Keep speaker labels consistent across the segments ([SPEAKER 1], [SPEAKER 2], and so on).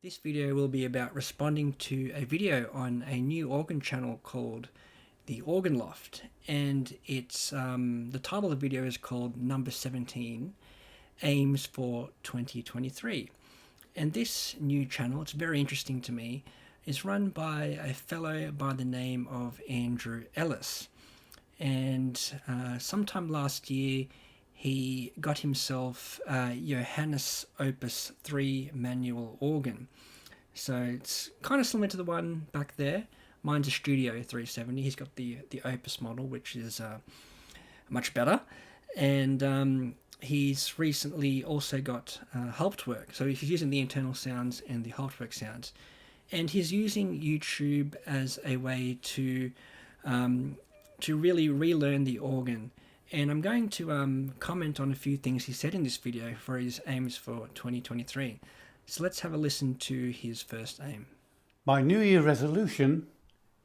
[SPEAKER 1] This video will be about responding to a video on a new organ channel called the Organ Loft, and it's the title of the video is called Number 17 Aims for 2023. And this new channel, it's very interesting to me, is run by a fellow by the name of Andrew Ellis. And sometime last year, he got himself a Johannes Opus 3 manual organ. So it's kind of similar to the one back there. Mine's a Studio 370. He's got the Opus model, which is much better. And he's recently also got Hauptwerk. So he's using the internal sounds and the Hauptwerk sounds. And he's using YouTube as a way to really relearn the organ. And I'm going to comment on a few things he said in this video for his aims for 2023. So let's have a listen to his first aim.
[SPEAKER 2] My New Year resolution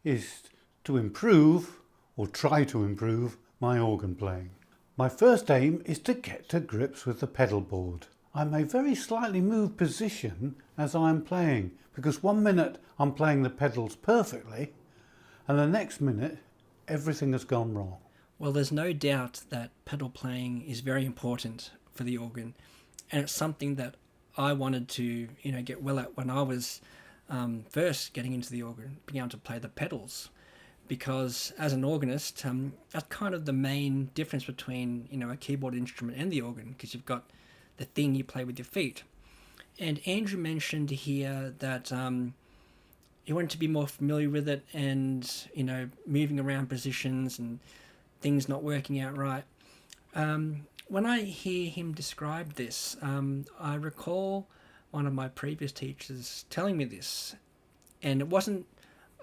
[SPEAKER 2] is to improve, or try to improve, my organ playing. My first aim is to get to grips with the pedal board. I may very slightly move position as I'm playing, because 1 minute I'm playing the pedals perfectly, and the next minute everything has gone wrong.
[SPEAKER 1] Well, there's no doubt that pedal playing is very important for the organ, and it's something that I wanted to, get well at when I was first getting into the organ, being able to play the pedals, because as an organist, that's kind of the main difference between a keyboard instrument and the organ, because you've got the thing you play with your feet. And Andrew mentioned here that he wanted to be more familiar with it, and moving around positions and things not working out right. When I hear him describe this, I recall one of my previous teachers telling me this, and it wasn't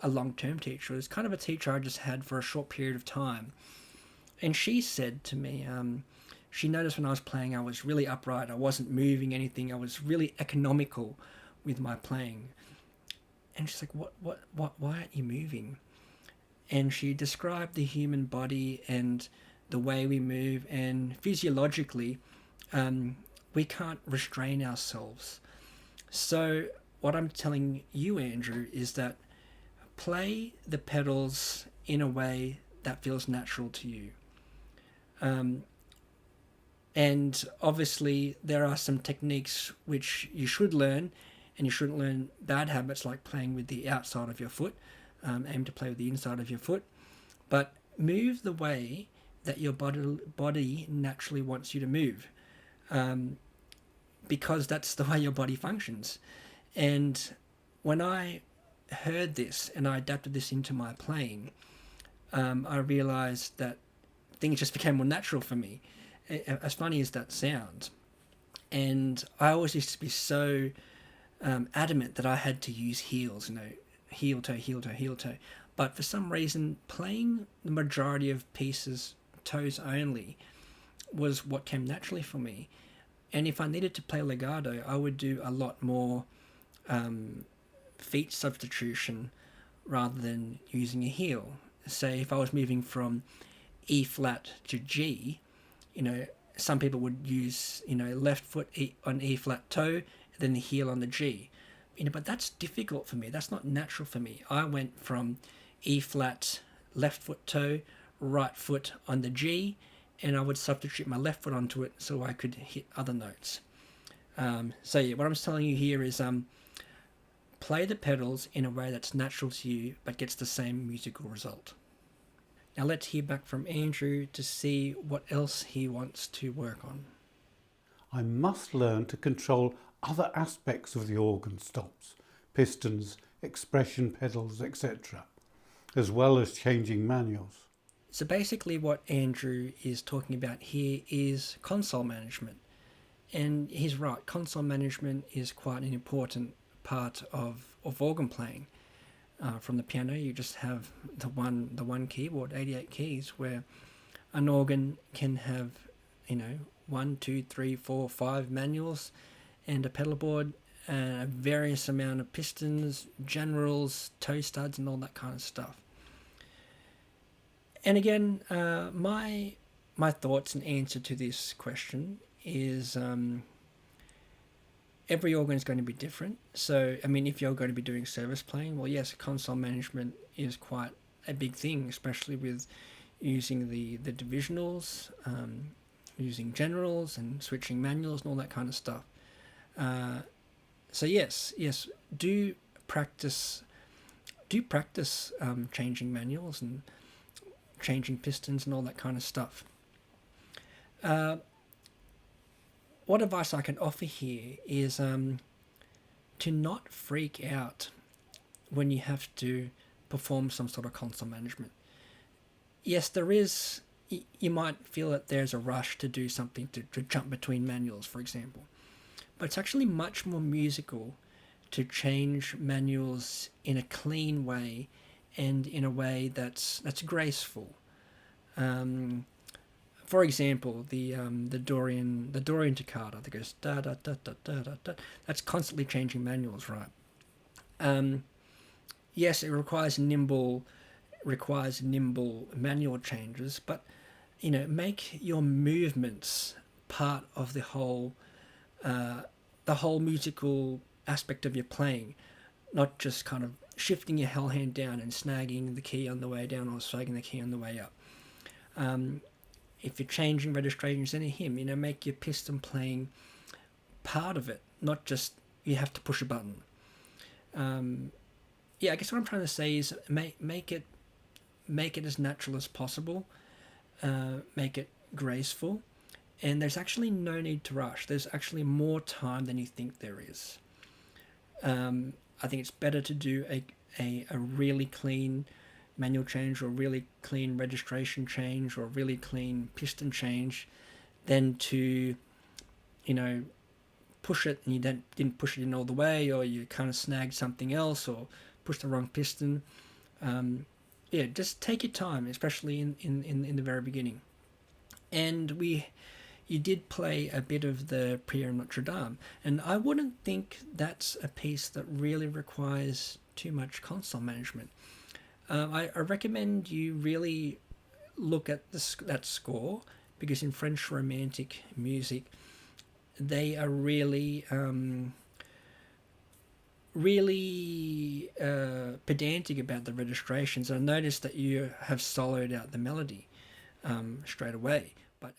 [SPEAKER 1] a long-term teacher. It was kind of a teacher I just had for a short period of time. And she said to me, she noticed when I was playing I was really upright, I wasn't moving anything, I was really economical with my playing. And she's like, why aren't you moving? And she described the human body and the way we move, and physiologically we can't restrain ourselves. So what I'm telling you, Andrew, is that play the pedals in a way that feels natural to you. And obviously there are some techniques which you should learn, and you shouldn't learn bad habits like playing with the outside of your foot. Aim to play with the inside of your foot, but move the way that your body naturally wants you to move, because that's the way your body functions. And when I heard this and I adapted this into my playing, I realized that things just became more natural for me, as funny as that sounds. And I always used to be so adamant that I had to use heels, heel toe, heel toe, heel toe. But for some reason, playing the majority of pieces toes only was what came naturally for me. And if I needed to play legato, I would do a lot more feet substitution rather than using a heel. Say if I was moving from E flat to G, some people would use, left foot on E flat toe, then the heel on the G. But that's difficult for me. That's not natural for me. I went from E flat, left foot toe, right foot on the G, and I would substitute my left foot onto it so I could hit other notes. So yeah, what I'm telling you here is play the pedals in a way that's natural to you but gets the same musical result. Now let's hear back from Andrew to see what else he wants to work on.
[SPEAKER 2] I must learn to control other aspects of the organ stops, pistons, expression pedals, etc., as well as changing manuals.
[SPEAKER 1] So basically what Andrew is talking about here is console management. And he's right, console management is quite an important part of organ playing. From the piano, you just have the one keyboard, 88 keys, where an organ can have, 1, 2, 3, 4, 5 manuals, and a pedal board, and a various amount of pistons, generals, toe studs, and all that kind of stuff. And again, my thoughts and answer to this question is every organ is going to be different. So, I mean, if you're going to be doing service playing, well, yes, console management is quite a big thing, especially with using the divisionals, using generals and switching manuals and all that kind of stuff. So yes, do practice changing manuals and changing pistons and all that kind of stuff. What advice I can offer here is to not freak out when you have to perform some sort of console management. Yes, there is, you might feel that there's a rush to do something, to jump between manuals, for example. But it's actually much more musical to change manuals in a clean way and in a way that's graceful. For example, the Dorian toccata that goes da da da da da da da. That's constantly changing manuals, right? Yes, it requires nimble manual changes, but make your movements part of the whole musical aspect of your playing, not just kind of shifting your hell hand down and snagging the key on the way down or snagging the key on the way up. If you're changing registrations in a hymn, make your piston playing part of it, not just you have to push a button. I guess what I'm trying to say is make it as natural as possible, make it graceful, and there's actually no need to rush. There's actually more time than you think there is. I think it's better to do a really clean manual change or a really clean registration change or a really clean piston change than to, push it and you didn't push it in all the way, or you kind of snagged something else or pushed the wrong piston. Just take your time, especially in the very beginning. And you did play a bit of the Prière Notre Dame, and I wouldn't think that's a piece that really requires too much console management. I recommend you really look at that score, because in French Romantic music, they are really pedantic about the registrations. I noticed that you have soloed out the melody straight away, but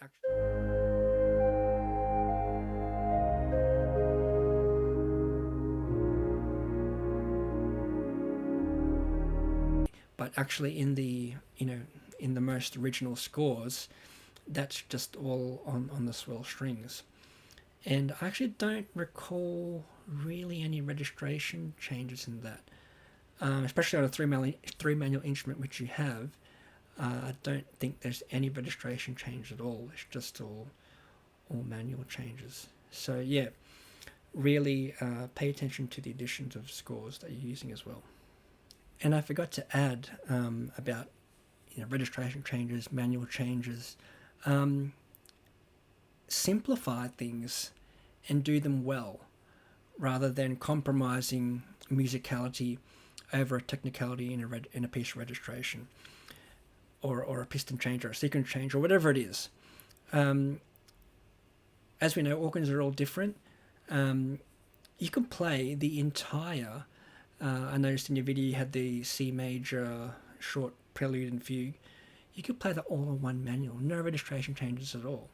[SPEAKER 1] actually in the most original scores, that's just all on the swell strings. And I actually don't recall really any registration changes in that, especially on a three manual instrument which you have. I don't think there's any registration change at all. It's just all manual changes. So yeah, really pay attention to the additions of scores that you're using as well. And I forgot to add about registration changes, manual changes. Simplify things and do them well, rather than compromising musicality over a technicality in a piece of registration, or a piston change or a sequence change or whatever it is. As we know, organs are all different. You can play the entire. I noticed in your video you had the C major short prelude and fugue. You could play that all in one manual, no registration changes at all.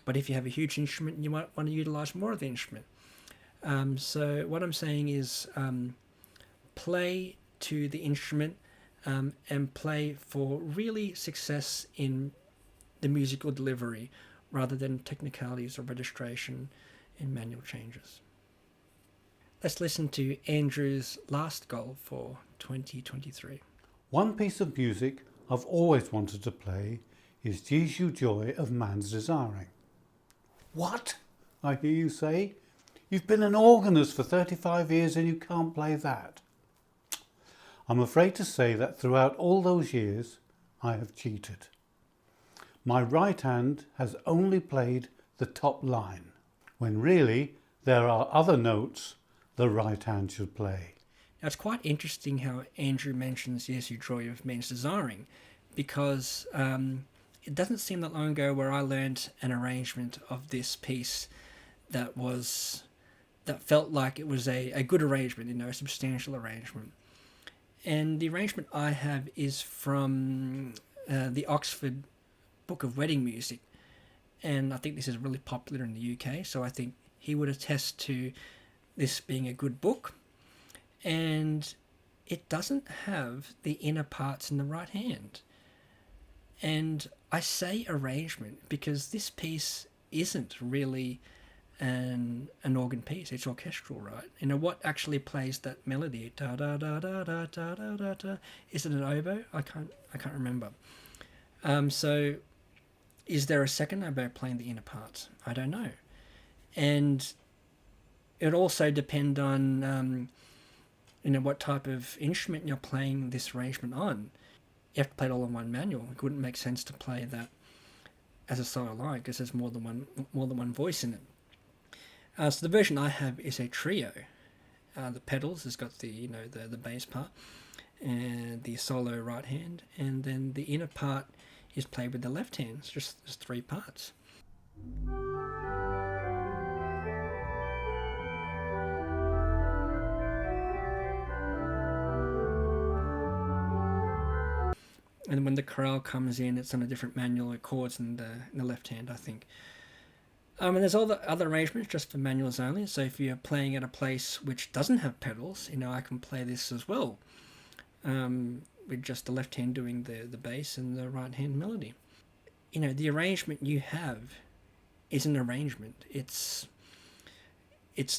[SPEAKER 1] But if you have a huge instrument, you might want to utilize more of the instrument. So what I'm saying is play to the instrument and play for really success in the musical delivery, rather than technicalities or registration and manual changes. Let's listen to Andrew's last goal for 2023.
[SPEAKER 2] One piece of music I've always wanted to play is Jesu Joy of Man's Desiring. What? I hear you say. You've been an organist for 35 years and you can't play that. I'm afraid to say that throughout all those years, I have cheated. My right hand has only played the top line, when really there are other notes the right hand should play.
[SPEAKER 1] Now, it's quite interesting how Andrew mentions Jesu Joy of Man's Desiring, because it doesn't seem that long ago where I learned an arrangement of this piece that was that felt like it was a good arrangement, a substantial arrangement. And the arrangement I have is from the Oxford Book of Wedding Music. And I think this is really popular in the UK, so I think he would attest to this being a good book. And it doesn't have the inner parts in the right hand. And I say arrangement because this piece isn't really an organ piece. It's orchestral, right? What actually plays that melody? Da da da da da da da da da. Is it an oboe? I can't remember. So is there a second oboe playing the inner parts? I don't know. And it also depend on what type of instrument you're playing this arrangement on. You have to play it all in one manual. It wouldn't make sense to play that as a solo line because there's more than one voice in it. So the version I have is a trio. The pedals has got the bass part and the solo right hand, and then the inner part is played with the left hand. It's just there's 3 parts. And when the chorale comes in, it's on a different manual. It chords in the left hand, I think. And there's all the other arrangements just for manuals only. So if you're playing at a place which doesn't have pedals, I can play this as well. With just the left hand doing the bass and the right hand melody. The arrangement you have is an arrangement. It's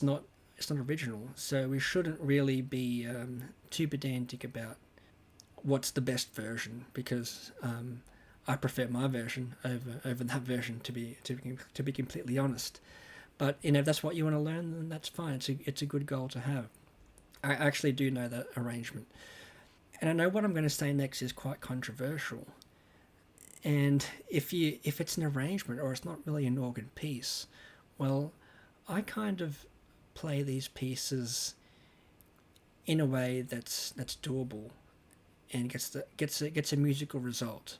[SPEAKER 1] not original. So we shouldn't really be too pedantic about what's the best version, because I prefer my version over that version, to be completely honest. But if that's what you want to learn, then that's fine. It's a good goal to have. I actually do know that arrangement, and I know what I'm going to say next is quite controversial. And if it's an arrangement or it's not really an organ piece, well, I kind of play these pieces in a way that's doable and gets a musical result,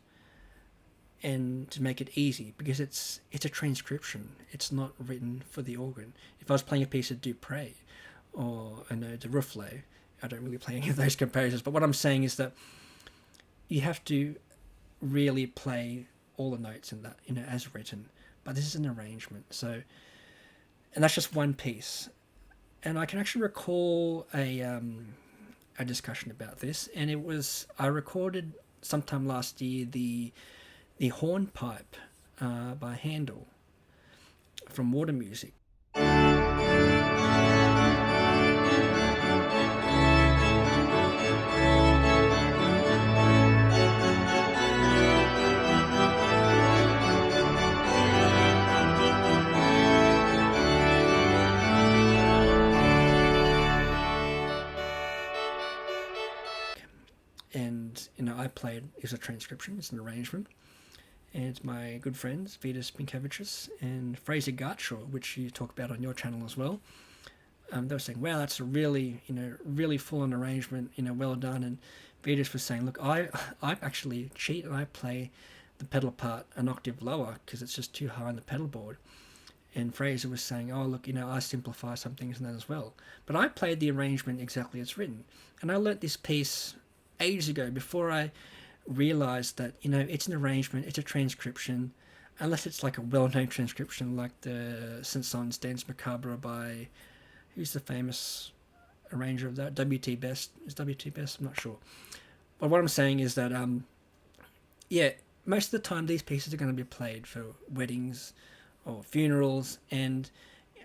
[SPEAKER 1] and to make it easy, because it's a transcription. It's not written for the organ. If I was playing a piece of Dupre or de Rufflet, I don't really play any of those composers, but what I'm saying is that you have to really play all the notes in that, as written. But this is an arrangement, so, and that's just one piece. And I can actually recall a discussion about this, and I recorded sometime last year the hornpipe by Handel from Water Music. And I played, it's a transcription, it's an arrangement, and my good friends Vitas Pinkevichus and Fraser Gartshaw, which you talk about on your channel as well, they were saying, wow, that's a really really full-on arrangement, well done. And Vitas was saying, look, I actually cheat and I play the pedal part an octave lower because it's just too high on the pedal board. And Fraser was saying, oh, look, I simplify some things in that as well. But I played the arrangement exactly as written, and I learnt this piece ages ago, before I realized that it's an arrangement, it's a transcription, unless it's like a well-known transcription like the Saint-Saëns Danse Macabre by, who's the famous arranger of that? W.T. Best? Is W.T. Best? I'm not sure. But what I'm saying is that most of the time these pieces are going to be played for weddings or funerals, and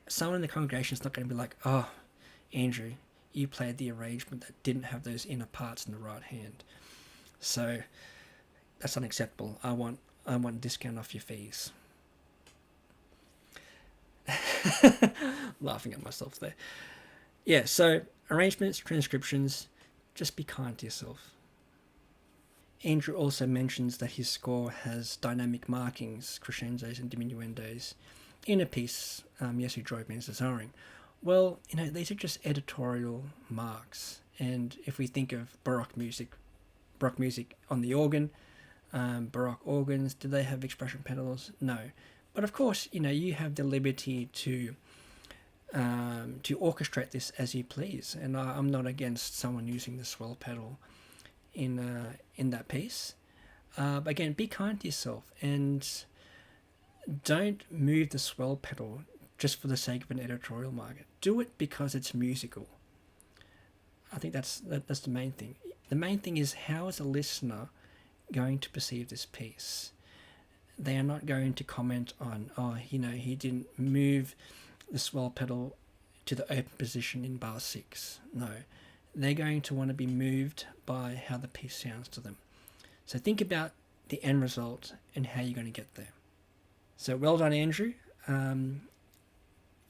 [SPEAKER 1] someone in the congregation is not going to be like, oh, Andrew, you played the arrangement that didn't have those inner parts in the right hand. So that's unacceptable. I want a discount off your fees. Laughing at myself there. Yeah, so arrangements, transcriptions, just be kind to yourself. Andrew also mentions that his score has dynamic markings, crescendos and diminuendos, in a piece, Yes, Who Drove Me as Desiring. Well, these are just editorial marks. And if we think of Baroque music on the organ, Baroque organs, do they have expression pedals? No. But of course, you have the liberty to to orchestrate this as you please. And I'm not against someone using the swell pedal in that piece. But again, be kind to yourself and don't move the swell pedal just for the sake of an editorial market. Do it because it's musical. I think that's the main thing. The main thing is, how is a listener going to perceive this piece? They are not going to comment on, he didn't move the swell pedal to the open position in bar 6. No, they're going to want to be moved by how the piece sounds to them. So think about the end result and how you're going to get there. So well done, Andrew.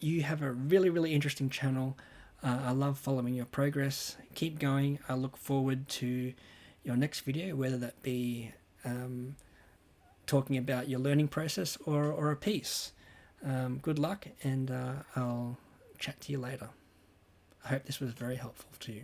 [SPEAKER 1] You have a really, really interesting channel. I love following your progress. Keep going. I look forward to your next video, whether that be talking about your learning process or a piece. Good luck, and I'll chat to you later. I hope this was very helpful to you.